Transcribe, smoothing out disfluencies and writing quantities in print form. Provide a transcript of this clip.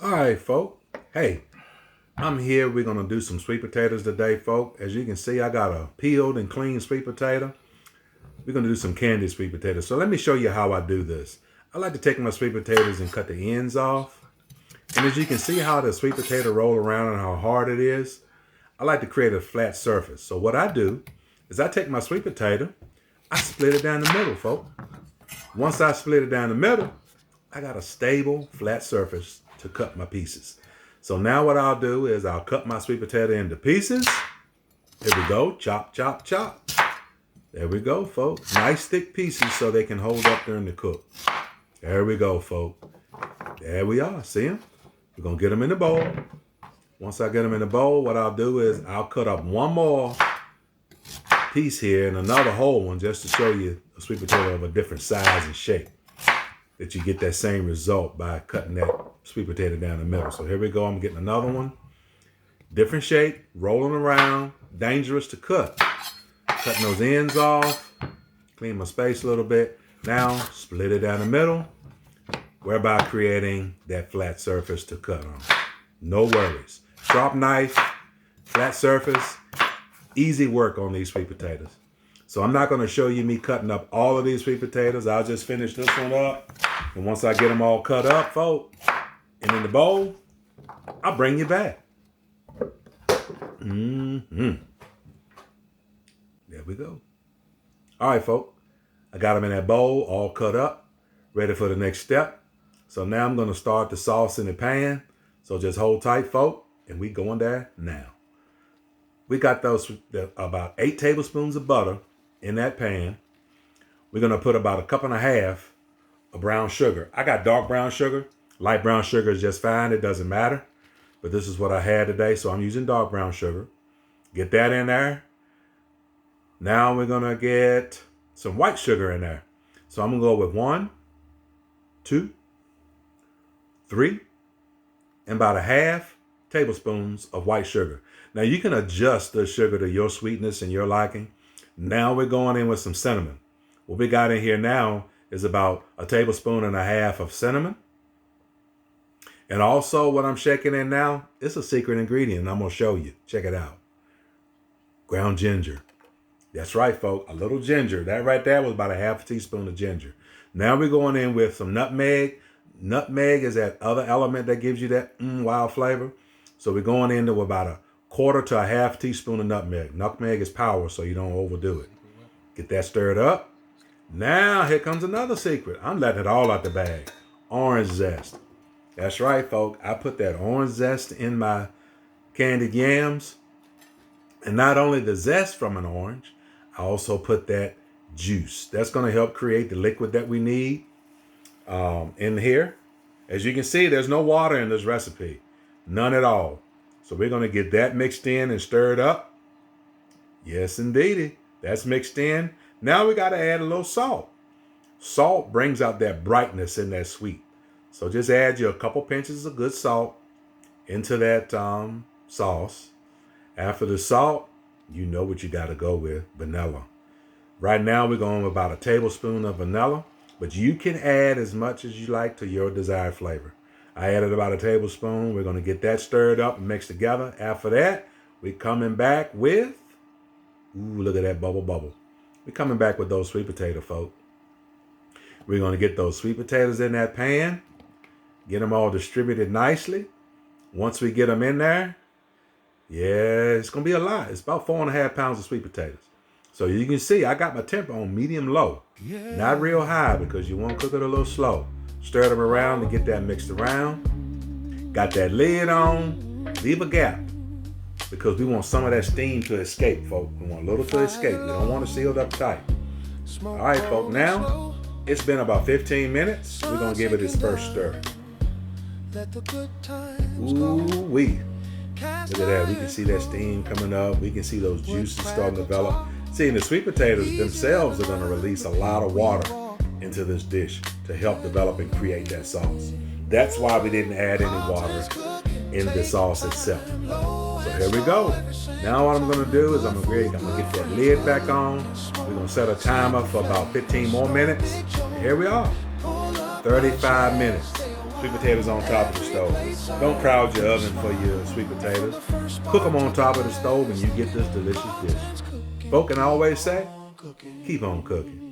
All right, folk. Hey, I'm here. We're going to do some sweet potatoes today, folk. As you can see, I got a peeled and clean sweet potato. We're going to do some candied sweet potatoes. So let me show you how I do this. I like to take my sweet potatoes and cut the ends off. And as you can see how the sweet potato roll around and how hard it is, I like to create a flat surface. So what I do is I take my sweet potato, I split it down the middle, folk. Once I split it down the middle, I got a stable, flat surface to cut my pieces. So now what I'll do is I'll cut my sweet potato into pieces. Here we go. Chop, chop, chop. There we go, folks. Nice thick pieces so they can hold up during the cook. There we go, folks. There we are. See them? We're going to get them in the bowl. Once I get them in the bowl, what I'll do is I'll cut up one more piece here and another whole one just to show you a sweet potato of a different size and shape. That you get that same result by cutting that sweet potato down the middle. So here we go. I'm getting another one. Different shape, rolling around, dangerous to cut. Cutting those ends off, clean my space a little bit. Now, split it down the middle, whereby creating that flat surface to cut on. No worries. Sharp knife, flat surface, easy work on these sweet potatoes. So I'm not going to show you me cutting up all of these sweet potatoes. I'll just finish this one up. And once I get them all cut up, folks, and in the bowl, I'll bring you back. There we go. All right, folks. I got them in that bowl, all cut up, ready for the next step. So now I'm going to start the sauce in the pan. So just hold tight, folks, and we going there now. We got about 8 tablespoons of butter in that pan. We're going to put about a cup and a half of brown sugar. I got dark brown sugar. Light brown sugar is just fine. It doesn't matter. But this is what I had today, so I'm using dark brown sugar. Get that in there. Now we're going to get some white sugar in there. So I'm going to go with 1, 2, 3, and about a half tablespoons of white sugar. Now you can adjust the sugar to your sweetness and your liking. Now we're going in with some cinnamon. What we got in here now is about a tablespoon and a half of cinnamon. And also what I'm shaking in now, it's a secret ingredient. I'm going to show you. Check it out. Ground ginger. That's right, folks. A little ginger. That right there was about a half a teaspoon of ginger. Now we're going in with some nutmeg. Nutmeg is that other element that gives you that wild flavor. So we're going into about a quarter to a half teaspoon of nutmeg. Nutmeg is power, so you don't overdo it. Get that stirred up. Now here comes another secret. I'm letting it all out the bag. Orange zest. That's right, folks. I put that orange zest in my candied yams. And not only the zest from an orange, I also put that juice. That's going to help create the liquid that we need in here. As you can see, there's no water in this recipe. None at all. So we're going to get that mixed in and stirred up. Yes, indeedy. That's mixed in. Now we got to add a little salt. Salt brings out that brightness in that sweet. So just add you a couple pinches of good salt into that sauce. After the salt, you know what you got to go with, vanilla. Right now we're going with about a tablespoon of vanilla, but you can add as much as you like to your desired flavor. I added about a tablespoon. We're going to get that stirred up and mixed together. After that, we're coming back with, look at that bubble. We're coming back with those sweet potato, folks. We're going to get those sweet potatoes in that pan, get them all distributed nicely. Once we get them in there, yeah, it's going to be a lot. It's about 4.5 pounds of sweet potatoes. So you can see I got my temper on medium-low. Not real high because you want to cook it a little slow. Stir them around to get that mixed around. Got that lid on. Leave a gap because we want some of that steam to escape, folks. We want a little to escape. We don't want it sealed up tight. All right, folks. Now, it's been about 15 minutes. We're going to give it its first stir. Ooh-wee. Look at that. We can see that steam coming up. We can see those juices starting to develop. See, the sweet potatoes themselves are going to release a lot of water into this dish to help develop and create that sauce. That's why we didn't add any water in the sauce itself. So here we go. Now what I'm going to do is I'm going to get that lid back on. We're going to set a timer for about 15 more minutes. And here we are. 35 minutes. Sweet potatoes on top of the stove. Don't crowd your oven for your sweet potatoes. Cook them on top of the stove and you get this delicious dish. Folk can always say, keep on cooking.